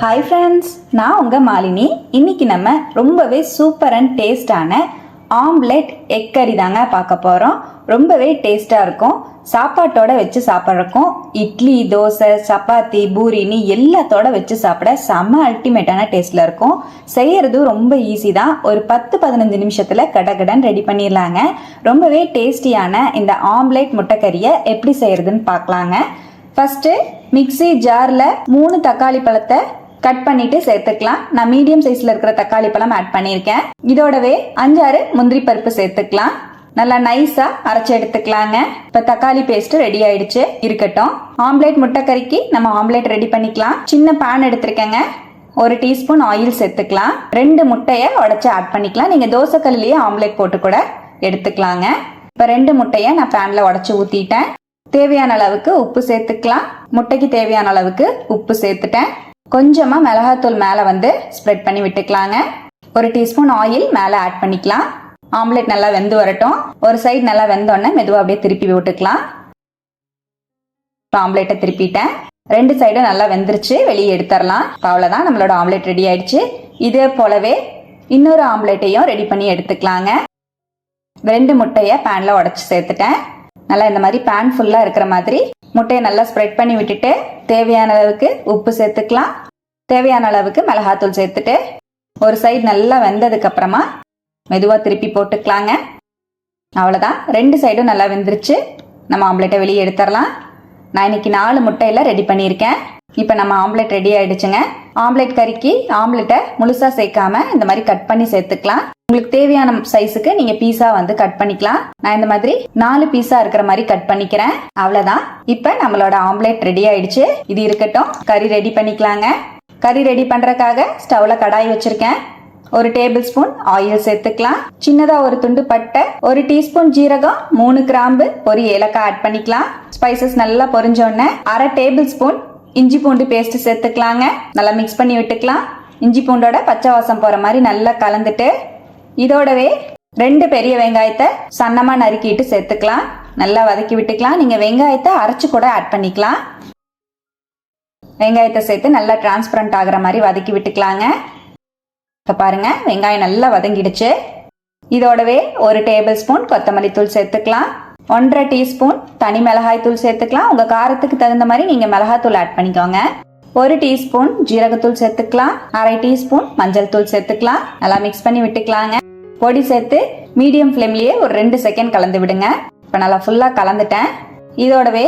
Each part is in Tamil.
ஹாய் ஃப்ரெண்ட்ஸ், நான் உங்கள் மாலினி. இன்னைக்கு நம்ம ரொம்பவே சூப்பர் அண்ட் டேஸ்டான ஆம்லெட் எக் கறி தாங்க பார்க்க போகிறோம். ரொம்பவே டேஸ்டாக இருக்கும். சாப்பாட்டோட வச்சு சாப்பிட்றக்கும் இட்லி, தோசை, சப்பாத்தி, பூரின்னு எல்லாத்தோட வச்சு சாப்பிட செம்ம அல்டிமேட்டான டேஸ்ட்டில் இருக்கும். செய்யறதும் ரொம்ப ஈஸி தான். ஒரு 10-15 நிமிஷத்தில் கடகடன் ரெடி பண்ணிடலாங்க. ரொம்பவே டேஸ்டியான இந்த ஆம்லெட் முட்டைக்கறியை எப்படி செய்யறதுன்னு பார்க்கலாங்க. ஃபர்ஸ்ட் மிக்ஸி ஜாரில் 3 தக்காளி பழத்தை கட் பண்ணிட்டு சேர்த்துக்கலாம். நான் மீடியம் சைஸ்ல இருக்கிற தக்காளி பழம் ஆட் பண்ணியிருக்கேன். இதோடவே 5-6 முந்திரி பருப்பு சேர்த்துக்கலாம். நல்லா நைஸா அரைச்சு எடுத்துக்கலாங்க. இப்ப தக்காளி பேஸ்ட் ரெடி ஆயிடுச்சு, இருக்கட்டும். ஆம்லெட் முட்டைக்கறிக்கு நம்ம ஆம்லெட் ரெடி பண்ணிக்கலாம். சின்ன பேன் எடுத்திருக்கேங்க. 1 டீஸ்பூன் ஆயில் சேர்த்துக்கலாம். 2 முட்டையை உடைச்சு ஆட் பண்ணிக்கலாம். நீங்க தோசைக்கல்லையே ஆம்லெட் போட்டு கூட எடுத்துக்கலாங்க. இப்ப 2 முட்டையை நான் பேன்ல உடைச்சு ஊத்திட்டேன். தேவையான அளவுக்கு உப்பு சேர்த்துக்கலாம். முட்டைக்கு தேவையான அளவுக்கு உப்பு சேர்த்துட்டேன். கொஞ்சமா மிளகாத்தூள் மேல ஸ்ப்ரெட் பண்ணி விட்டுக்கலாங்க. 1 டீஸ்பூன் ஆயில் மேல ஆட் பண்ணிக்கலாம். ஆம்லெட் நல்லா வெந்து வரட்டும். ஒரு சைடு நல்லா வெந்தோடனே மெதுவா அப்படியே திருப்பி விட்டுக்கலாம். ஆம்லெட்டை திருப்பிட்டேன். 2 சைடும் நல்லா வெந்துருச்சு, வெளியே எடுத்துடலாம். அவ்வளவுதான், நம்மளோட ஆம்லெட் ரெடி ஆயிடுச்சு. இதே போலவே இன்னொரு ஆம்லெட்டையும் ரெடி பண்ணி எடுத்துக்கலாங்க. 2 முட்டையை பேன்ல உடைச்சு சேர்த்துட்டேன். நல்லா இந்த மாதிரி பேன் ஃபுல்லா இருக்கிற மாதிரி முட்டையை நல்லா ஸ்ப்ரெட் பண்ணி விட்டுட்டு தேவையான அளவுக்கு உப்பு சேர்த்துக்கலாம். தேவையான அளவுக்கு மிளகாத்தூள் சேர்த்துட்டு ஒரு சைடு நல்லா வெந்ததுக்கு அப்புறமா மெதுவா திருப்பி போட்டுக்கலாங்க. அவ்வளவுதான், 2 சைடும் நல்லா வெந்துருச்சு. நம்ம ஆம்லெட்டை வெளியே எடுத்துடலாம். நான் இன்னைக்கு 4 முட்டையில ரெடி பண்ணியிருக்கேன். இப்போ நம்ம ஆம்லெட் ரெடி ஆயிடுச்சுங்க. ஆம்லெட் கறிக்கு ஆம்லெட்டை முழுசா சேர்க்காம இந்த மாதிரி கட் பண்ணி சேர்த்துக்கலாம். உங்களுக்கு தேவையான சைஸுக்கு நீங்க பீஸா கட் பண்ணிக்கலாம். நான் இந்த மாதிரி 4 பீஸா இருக்கிற மாதிரி கட் பண்ணிக்கிறேன். அவ்வளவுதான். இப்ப நம்மளோட ஆம்லெட் ரெடி ஆயிடுச்சு. இது இருக்கட்டும், கறி ரெடி பண்ணிக்கலாங்க. கறி ரெடி பண்றதுக்காக ஸ்டவ்ல கடாய் வச்சிருக்கேன். 1 டேபிள் ஸ்பூன் ஆயில் சேர்த்துக்கலாம். சின்னதா ஒரு துண்டு பட்டை, 1 டீஸ்பூன் ஜீரகம், 3 கிராம்பு, 1 ஏலக்காய் ஆட் பண்ணிக்கலாம். ஸ்பைசஸ் நல்லா பொரிஞ்ச உடனே 1/2 டேபிள் ஸ்பூன் இஞ்சி பூண்டு பேஸ்ட் சேர்த்துக்கலாங்க. நல்லா மிக்ஸ் பண்ணி விட்டுக்கலாம். இஞ்சி பூண்டோட பச்சை வாசம் போற மாதிரி நல்லா கலந்துட்டு இதோடவே 2 பெரிய வெங்காயத்தை சன்னமா நறுக்கிட்டு சேர்த்துக்கலாம். நல்லா வதக்கி விட்டுக்கலாம். நீங்க வெங்காயத்தை அரைச்சு கூட ஆட் பண்ணிக்கலாம். வெங்காயத்தை சேர்த்து நல்லா டிரான்ஸ்பரண்ட் ஆகுற மாதிரி வதக்கி விட்டுக்கலாங்க. இப்ப பாருங்க, வெங்காயம் நல்லா வதங்கிடுச்சு. இதோடவே 1 டேபிள் ஸ்பூன் கொத்தமல்லி தூள் சேர்த்துக்கலாம். 1/2 டீஸ்பூன் தனி மிளகாய் தூள் சேர்த்துக்கலாம். உங்க காரத்துக்கு தகுந்த மாதிரி நீங்க மிளகாய் தூள் ஆட் பண்ணிக்கோங்க. 1 டீஸ்பூன் ஜீரகத்தூள் சேர்த்துக்கலாம். 1/2 டீஸ்பூன் மஞ்சள் தூள் சேர்த்துக்கலாம். நல்லா மிக்ஸ் பண்ணி விட்டுக்கலாங்க. பொடி சேர்த்து மீடியம் ஃப்ளேம்லயே ஒரு 2 செகண்ட் கலந்து விடுங்க. இப்ப நல்லா ஃபுல்லா கலந்துட்டேன். இதோடவே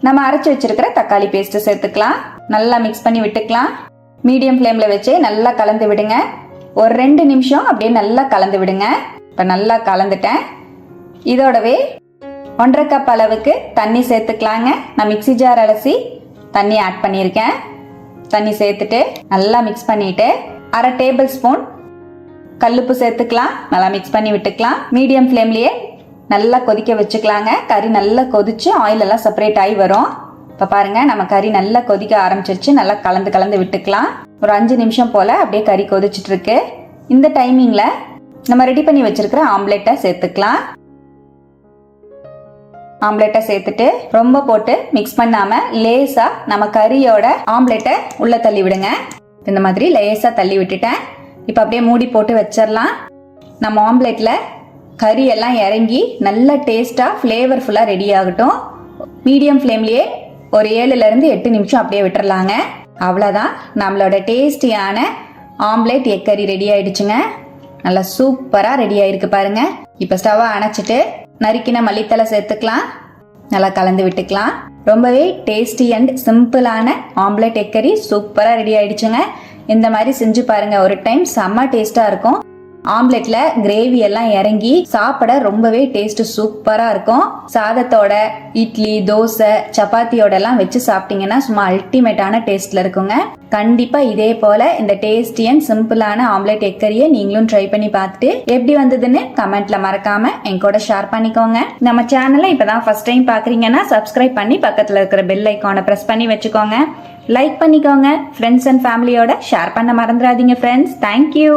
நம்ம அரைச்சு வச்சிருக்கிற தக்காளி பேஸ்ட் சேர்த்துக்கலாம். நல்லா மிக்ஸ் பண்ணி விட்டுக்கலாம். மீடியம் ஃப்ளேம்ல வச்சு நல்லா கலந்து விடுங்க. ஒரு 2 நிமிஷம் அப்படியே நல்லா கலந்து விடுங்க. இப்ப நல்லா கலந்துட்டேன். இதோடவே 1/2 கப் அளவுக்கு தண்ணி சேர்த்துக்கலாங்க. நான் மிக்ஸி ஜார் அலசி தண்ணி ஆட் பண்ணியிருக்கேன். தண்ணி சேர்த்துட்டு நல்லா மிக்ஸ் பண்ணிட்டு 1/2 டேபிள் ஸ்பூன் கல்லுப்பு சேர்த்துக்கலாம். நல்லா மிக்ஸ் பண்ணி விட்டுக்கலாம். மீடியம் ஃப்ளேம்லயே நல்லா கொதிக்க வச்சுக்கலாங்க. கறி நல்லா கொதிச்சு ஆயில் எல்லாம் செப்பரேட் ஆகி வரும். இப்ப பாருங்க, நம்ம கறி நல்லா கொதிக்க ஆரம்பிச்சிருச்சு. நல்லா கலந்து விட்டுக்கலாம். ஒரு 5 நிமிஷம் போல அப்படியே கறி கொதிச்சுட்டு இருக்கு. இந்த டைமிங்ல நம்ம ரெடி பண்ணி வச்சிருக்கிற ஆம்லெட்டை சேர்த்துக்கலாம். ஆம்லெட்டை சேர்த்துட்டு ரொம்ப போட்டு மிக்ஸ் பண்ணாம லேசா நம்ம கறியோட ஆம்லெட்டை உள்ள தள்ளி விடுங்க. இந்த மாதிரி லேசா தள்ளி விட்டுட்டேன். இப்ப அப்படியே மூடி போட்டு வச்சிடலாம். நம்ம ஆம்லெட்ல கறி எல்லாம் இறங்கி நல்ல டேஸ்டா ஃபிளேவர்ஃபுல்லா ரெடி ஆகட்டும். மீடியம் ஃப்ளேம்லயே ஒரு 7-8 நிமிஷம் அப்படியே விட்டுறலாங்க. அவ்வளவுதான், நம்மளோட டேஸ்டியான ஆம்லெட் எக் கறி ரெடி ஆயிடுச்சுங்க. நல்லா சூப்பரா ரெடி ஆயிருக்கு பாருங்க. இப்ப ஸ்டவ்வை அணைச்சிட்டு நறுக்கின மல்லித்தலை சேர்த்துக்கலாம். நல்லா கலந்து விட்டுக்கலாம். ரொம்பவே டேஸ்டி அண்ட் சிம்பிளான ஆம்லெட் எக் கறி சூப்பரா ரெடி ஆயிடுச்சுங்க. இந்த மாதிரி செஞ்சு பாருங்க, ஒரு டைம் செம்ம டேஸ்டா இருக்கும். ஆம்லெட்ல கிரேவி எல்லாம் இறங்கி சாப்பிட ரொம்பவே டேஸ்ட் சூப்பரா இருக்கும். சாதத்தோட, இட்லி, தோசை, சப்பாத்தியோட எல்லாம் வச்சு சாப்பிட்டீங்கன்னா சும்மா அல்டிமேட்டான டேஸ்ட்ல இருக்குங்க. கண்டிப்பா இதே போல இந்த டேஸ்டி அண்ட் சிம்பிளான ஆம்லெட் எக் கறியை நீங்களும் ட்ரை பண்ணி பார்த்துட்டு எப்படி வந்ததுன்னு கமெண்ட்ல மறக்காம என் கூட ஷேர் பண்ணிக்கோங்க. நம்ம சேனலை இப்பதான் ஃபர்ஸ்ட் டைம் பாக்குறீங்கன்னா சப்ஸ்கிரைப் பண்ணி பக்கத்துல இருக்கிற பெல் ஐக்கானை பிரஸ் பண்ணி வச்சுக்கோங்க. லைக் பண்ணிக்கோங்க. ஃப்ரெண்ட்ஸ் அண்ட் ஃபேமிலியோட ஷேர் பண்ண மறந்துடாதீங்க ஃப்ரெண்ட்ஸ். தேங்க்யூ.